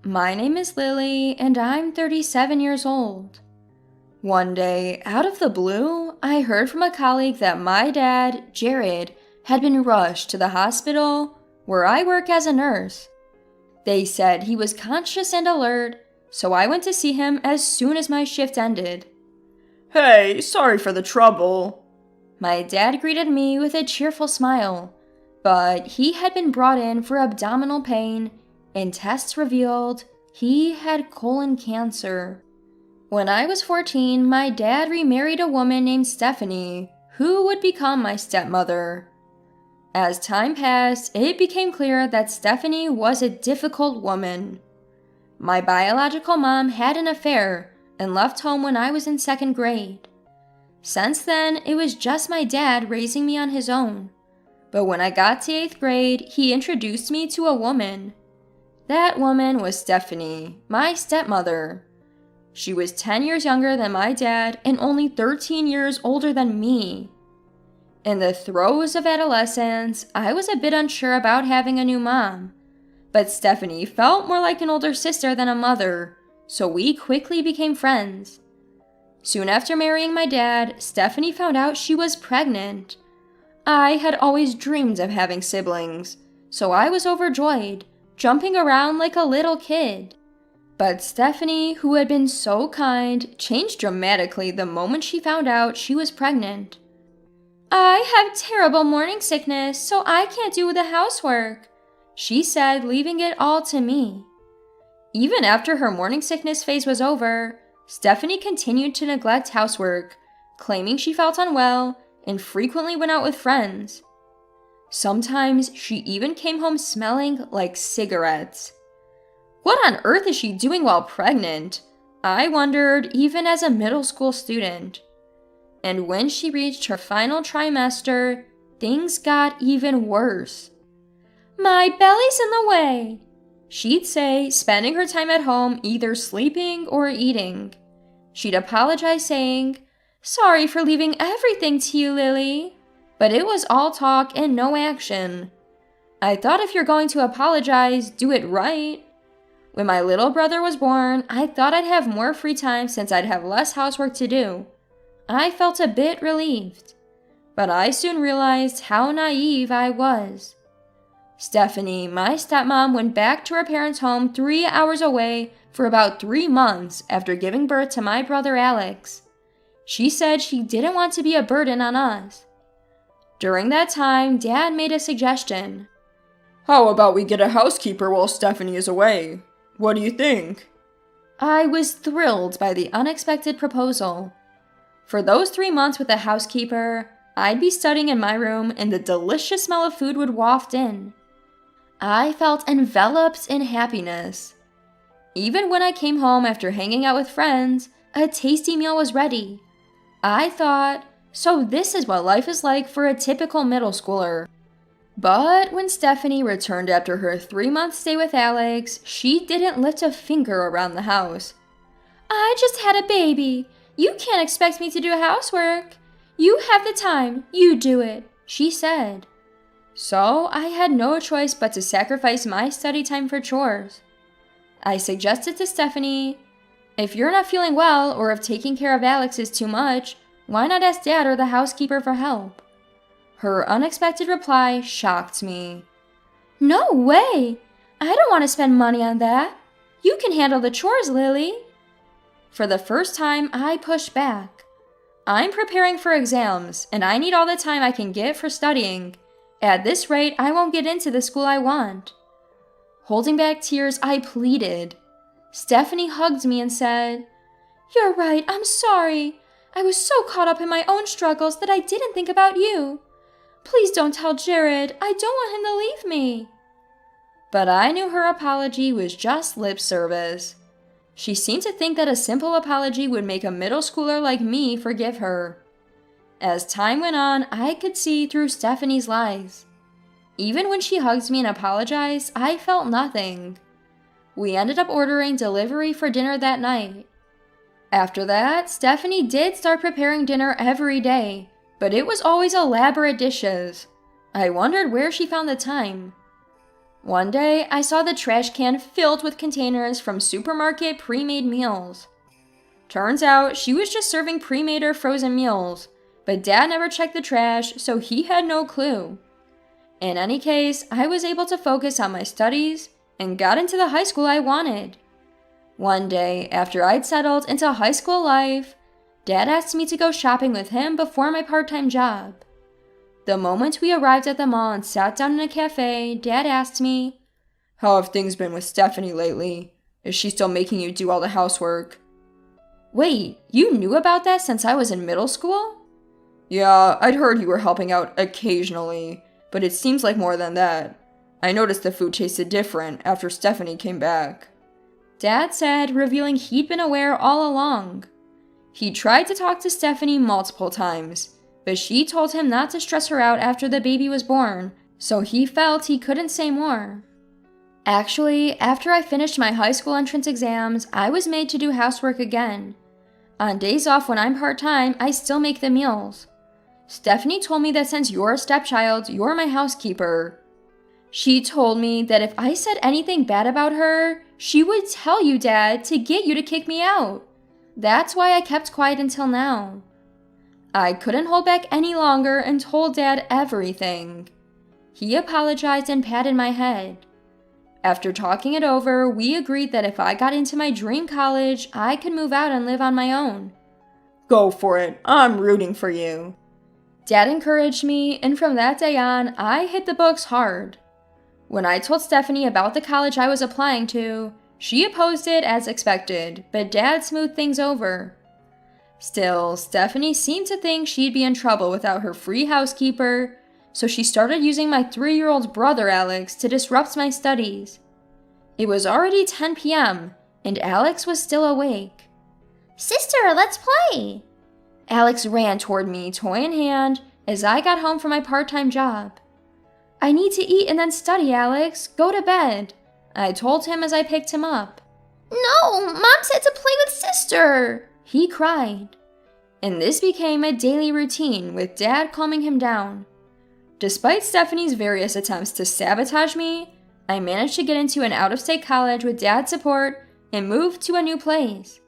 My name is Lily, and I'm 37 years old. One day, out of the blue, I heard from a colleague that my dad, Jared, had been rushed to the hospital where I work as a nurse. They said he was conscious and alert, so I went to see him as soon as my shift ended. "Hey, sorry for the trouble." My dad greeted me with a cheerful smile, but he had been brought in for abdominal pain, and tests revealed he had colon cancer. When I was 14, my dad remarried a woman named Stephanie, who would become my stepmother. As time passed, it became clear that Stephanie was a difficult woman. My biological mom had an affair and left home when I was in 2nd grade. Since then, it was just my dad raising me on his own. But when I got to 8th grade, he introduced me to a woman. That woman was Stephanie, my stepmother. She was 10 years younger than my dad and only 13 years older than me. In the throes of adolescence, I was a bit unsure about having a new mom, but Stephanie felt more like an older sister than a mother, so we quickly became friends. Soon after marrying my dad, Stephanie found out she was pregnant. I had always dreamed of having siblings, so I was overjoyed, jumping around like a little kid. But Stephanie, who had been so kind, changed dramatically the moment she found out she was pregnant. "I have terrible morning sickness, so I can't do the housework," she said, leaving it all to me. Even after her morning sickness phase was over, Stephanie continued to neglect housework, claiming she felt unwell and frequently went out with friends. Sometimes she even came home smelling like cigarettes. What on earth is she doing while pregnant? I wondered, even as a middle school student. And when she reached her final trimester, things got even worse. "My belly's in the way," she'd say, spending her time at home either sleeping or eating. She'd apologize, saying, "Sorry for leaving everything to you, Lily." But it was all talk and no action. I thought if you're going to apologize, do it right. When my little brother was born, I thought I'd have more free time since I'd have less housework to do. I felt a bit relieved, but I soon realized how naive I was. Stephanie, my stepmom, went back to her parents' home 3 hours away for about 3 months after giving birth to my brother Alex. She said she didn't want to be a burden on us. During that time, Dad made a suggestion. "How about we get a housekeeper while Stephanie is away? What do you think?" I was thrilled by the unexpected proposal. For those 3 months with a housekeeper, I'd be studying in my room and the delicious smell of food would waft in. I felt enveloped in happiness. Even when I came home after hanging out with friends, a tasty meal was ready. I thought, so this is what life is like for a typical middle schooler. But when Stephanie returned after her 3-month stay with Alex, she didn't lift a finger around the house. "I just had a baby. You can't expect me to do housework. You have the time, you do it," she said. So I had no choice but to sacrifice my study time for chores. I suggested to Stephanie, "If you're not feeling well or if taking care of Alex is too much, why not ask Dad or the housekeeper for help?" Her unexpected reply shocked me. "No way! I don't want to spend money on that. You can handle the chores, Lily." For the first time, I pushed back. I'm preparing for exams, and I need all the time I can get for studying. At this rate, I won't get into the school I want. Holding back tears, I pleaded. Stephanie hugged me and said, "You're right, I'm sorry. I was so caught up in my own struggles that I didn't think about you. Please don't tell Jared. I don't want him to leave me." But I knew her apology was just lip service. She seemed to think that a simple apology would make a middle schooler like me forgive her. As time went on, I could see through Stephanie's lies. Even when she hugged me and apologized, I felt nothing. We ended up ordering delivery for dinner that night. After that, Stephanie did start preparing dinner every day, but it was always elaborate dishes. I wondered where she found the time. One day, I saw the trash can filled with containers from supermarket pre-made meals. Turns out, she was just serving pre-made or frozen meals, but Dad never checked the trash, so he had no clue. In any case, I was able to focus on my studies and got into the high school I wanted. One day, after I'd settled into high school life, Dad asked me to go shopping with him before my part-time job. The moment we arrived at the mall and sat down in a cafe, Dad asked me, "How have things been with Stephanie lately? Is she still making you do all the housework?" "Wait, you knew about that since I was in middle school?" "Yeah, I'd heard you were helping out occasionally, but it seems like more than that. I noticed the food tasted different after Stephanie came back." Dad said, revealing he'd been aware all along. He tried to talk to Stephanie multiple times, but she told him not to stress her out after the baby was born, so he felt he couldn't say more. Actually, after I finished my high school entrance exams, I was made to do housework again. On days off when I'm part-time, I still make the meals. Stephanie told me that since you're a stepchild, you're my housekeeper. She told me that if I said anything bad about her, she would tell you, Dad, to get you to kick me out. That's why I kept quiet until now. I couldn't hold back any longer and told Dad everything. He apologized and patted my head. After talking it over, we agreed that if I got into my dream college, I could move out and live on my own. "Go for it. I'm rooting for you." Dad encouraged me, and from that day on, I hit the books hard. When I told Stephanie about the college I was applying to, she opposed it as expected, but Dad smoothed things over. Still, Stephanie seemed to think she'd be in trouble without her free housekeeper, so she started using my 3-year-old brother Alex to disrupt my studies. It was already 10 p.m., and Alex was still awake. "Sister, let's play!" Alex ran toward me, toy in hand, as I got home from my part-time job. "I need to eat and then study, Alex. Go to bed," I told him as I picked him up. "No, Mom said to play with Sister!" he cried. And this became a daily routine, with Dad calming him down. Despite Stephanie's various attempts to sabotage me, I managed to get into an out-of-state college with Dad's support and moved to a new place.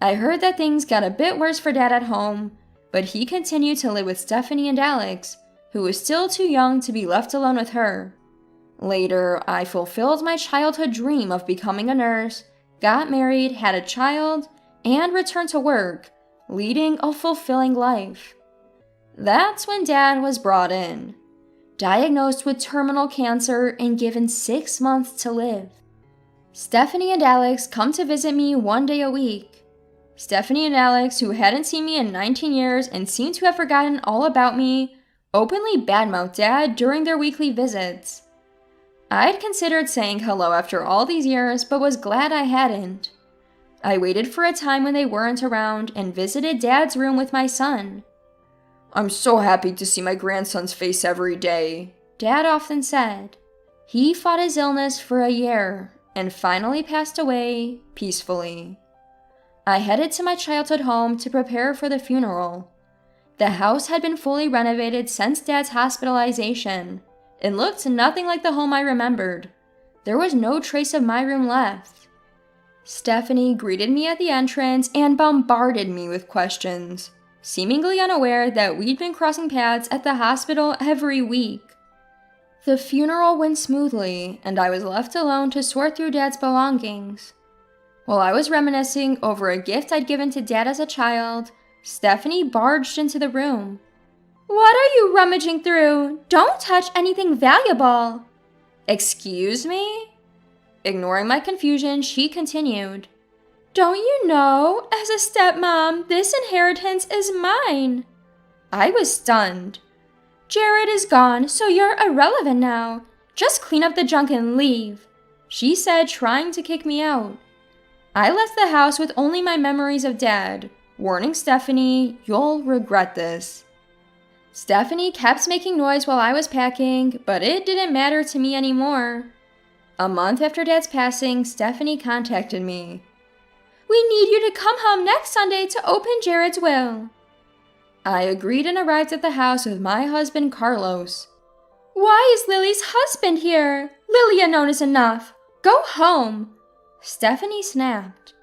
I heard that things got a bit worse for Dad at home, but he continued to live with Stephanie and Alex, who was still too young to be left alone with her. Later, I fulfilled my childhood dream of becoming a nurse, got married, had a child, and returned to work, leading a fulfilling life. That's when Dad was brought in, diagnosed with terminal cancer and given 6 months to live. Stephanie and Alex come to visit me one day a week. Stephanie and Alex, who hadn't seen me in 19 years and seemed to have forgotten all about me, openly badmouthed Dad during their weekly visits. I'd considered saying hello after all these years, but was glad I hadn't. I waited for a time when they weren't around and visited Dad's room with my son. "I'm so happy to see my grandson's face every day," Dad often said. He fought his illness for a year and finally passed away peacefully. I headed to my childhood home to prepare for the funeral. The house had been fully renovated since Dad's hospitalization and looked nothing like the home I remembered. There was no trace of my room left. Stephanie greeted me at the entrance and bombarded me with questions, seemingly unaware that we'd been crossing paths at the hospital every week. The funeral went smoothly, and I was left alone to sort through Dad's belongings. While I was reminiscing over a gift I'd given to Dad as a child, Stephanie barged into the room. "What are you rummaging through? Don't touch anything valuable." "Excuse me?" Ignoring my confusion, she continued. "Don't you know, as a stepmom, this inheritance is mine." I was stunned. "Jared is gone, so you're irrelevant now. Just clean up the junk and leave," she said, trying to kick me out. I left the house with only my memories of Dad, warning Stephanie, "You'll regret this." Stephanie kept making noise while I was packing, but it didn't matter to me anymore. A month after Dad's passing, Stephanie contacted me. "We need you to come home next Sunday to open Jared's will." I agreed and arrived at the house with my husband, Carlos. Why is Lily's husband here? Lily alone is enough. Go home. Stephanie snapped.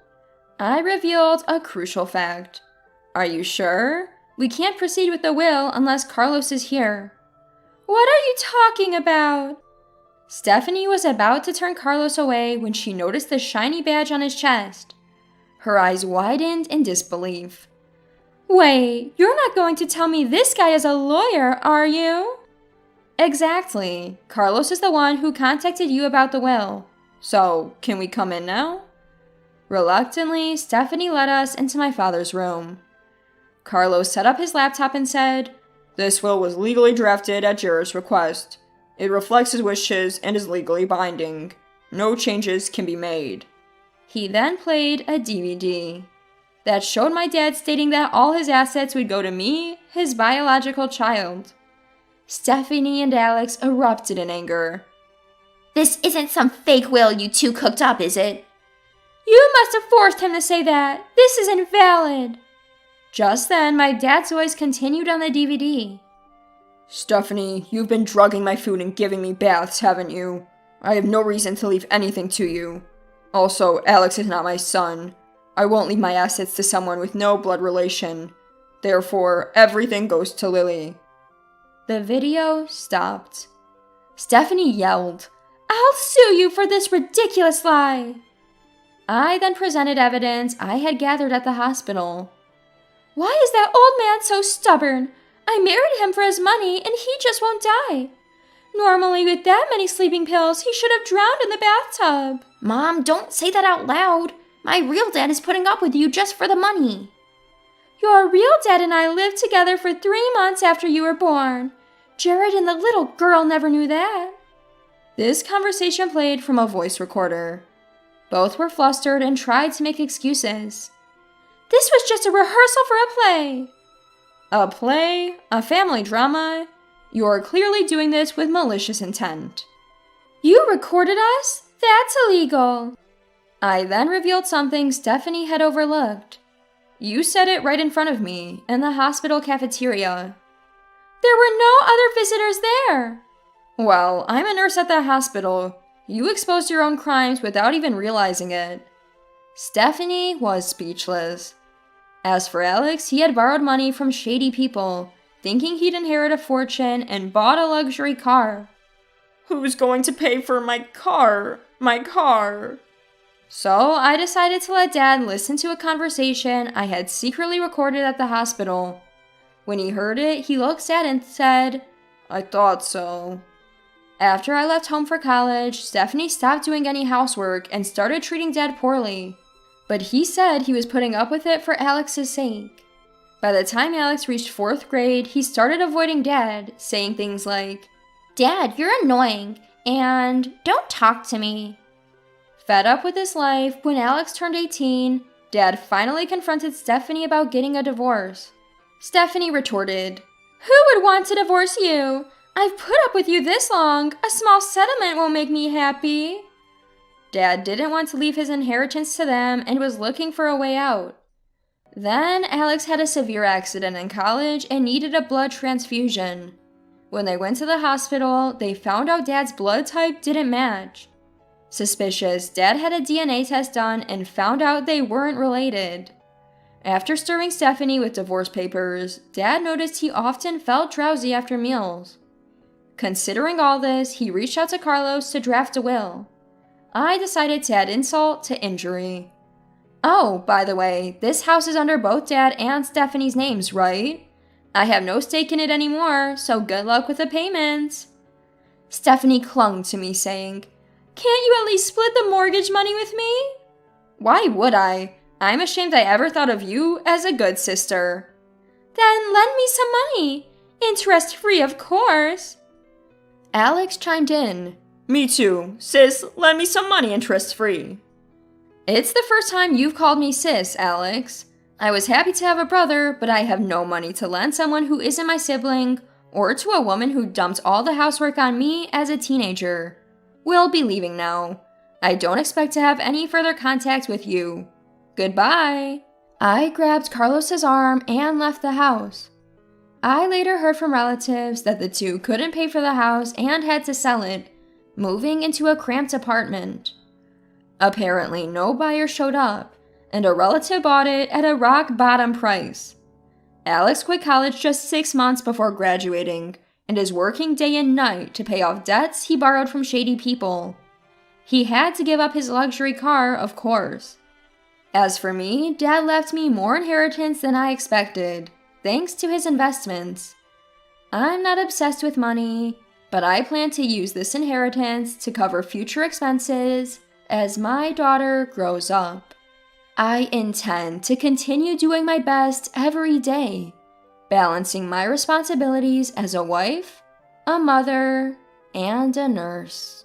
I revealed a crucial fact. Are you sure? We can't proceed with the will unless Carlos is here. What are you talking about? Stephanie was about to turn Carlos away when she noticed the shiny badge on his chest. Her eyes widened in disbelief. Wait, you're not going to tell me this guy is a lawyer, are you? Exactly. Carlos is the one who contacted you about the will. So, can we come in now? Reluctantly, Stephanie led us into my father's room. Carlos set up his laptop and said, This will was legally drafted at Jared's request. It reflects his wishes and is legally binding. No changes can be made. He then played a DVD that showed my dad stating that all his assets would go to me, his biological child. Stephanie and Alex erupted in anger. This isn't some fake will you two cooked up, is it? You must have forced him to say that. This is invalid. Just then, my dad's voice continued on the DVD. Stephanie, you've been drugging my food and giving me baths, haven't you? I have no reason to leave anything to you. Also, Alex is not my son. I won't leave my assets to someone with no blood relation. Therefore, everything goes to Lily. The video stopped. Stephanie yelled, I'll sue you for this ridiculous lie. I then presented evidence I had gathered at the hospital. Why is that old man so stubborn? I married him for his money and he just won't die. Normally, with that many sleeping pills, he should have drowned in the bathtub. Mom, don't say that out loud. My real dad is putting up with you just for the money. Your real dad and I lived together for 3 months after you were born. Jared and the little girl never knew that. This conversation played from a voice recorder. Both were flustered and tried to make excuses. This was just a rehearsal for a play. A play? A family drama? You're clearly doing this with malicious intent. You recorded us? That's illegal. I then revealed something Stephanie had overlooked. You said it right in front of me, in the hospital cafeteria. There were no other visitors there. Well, I'm a nurse at the hospital. You exposed your own crimes without even realizing it. Stephanie was speechless. As for Alex, he had borrowed money from shady people, thinking he'd inherit a fortune and bought a luxury car. Who's going to pay for my car? My car? So I decided to let Dad listen to a conversation I had secretly recorded at the hospital. When he heard it, he looked sad and said, I thought so. After I left home for college, Stephanie stopped doing any housework and started treating Dad poorly. But he said he was putting up with it for Alex's sake. By the time Alex reached 4th grade, he started avoiding Dad, saying things like, Dad, you're annoying, and don't talk to me. Fed up with his life, when Alex turned 18, Dad finally confronted Stephanie about getting a divorce. Stephanie retorted, Who would want to divorce you? I've put up with you this long. A small settlement won't make me happy. Dad didn't want to leave his inheritance to them and was looking for a way out. Then Alex had a severe accident in college and needed a blood transfusion. When they went to the hospital, they found out Dad's blood type didn't match. Suspicious, Dad had a DNA test done and found out they weren't related. After stirring Stephanie with divorce papers, Dad noticed he often felt drowsy after meals. Considering all this, he reached out to Carlos to draft a will. I decided to add insult to injury. Oh, by the way, this house is under both Dad and Stephanie's names, right? I have no stake in it anymore, so good luck with the payments. Stephanie clung to me, saying, Can't you at least split the mortgage money with me? Why would I? I'm ashamed I ever thought of you as a good sister. Then lend me some money. Interest-free, of course. Alex chimed in. Me too. Sis, lend me some money interest-free. It's the first time you've called me sis, Alex. I was happy to have a brother, but I have no money to lend someone who isn't my sibling, or to a woman who dumped all the housework on me as a teenager. We'll be leaving now. I don't expect to have any further contact with you. Goodbye. I grabbed Carlos's arm and left the house. I later heard from relatives that the two couldn't pay for the house and had to sell it, moving into a cramped apartment. Apparently, no buyer showed up, and a relative bought it at a rock bottom price. Alex quit college just 6 months before graduating and is working day and night to pay off debts he borrowed from shady people. He had to give up his luxury car, of course. As for me, Dad left me more inheritance than I expected, thanks to his investments. I'm not obsessed with money, but I plan to use this inheritance to cover future expenses as my daughter grows up. I intend to continue doing my best every day, balancing my responsibilities as a wife, a mother, and a nurse.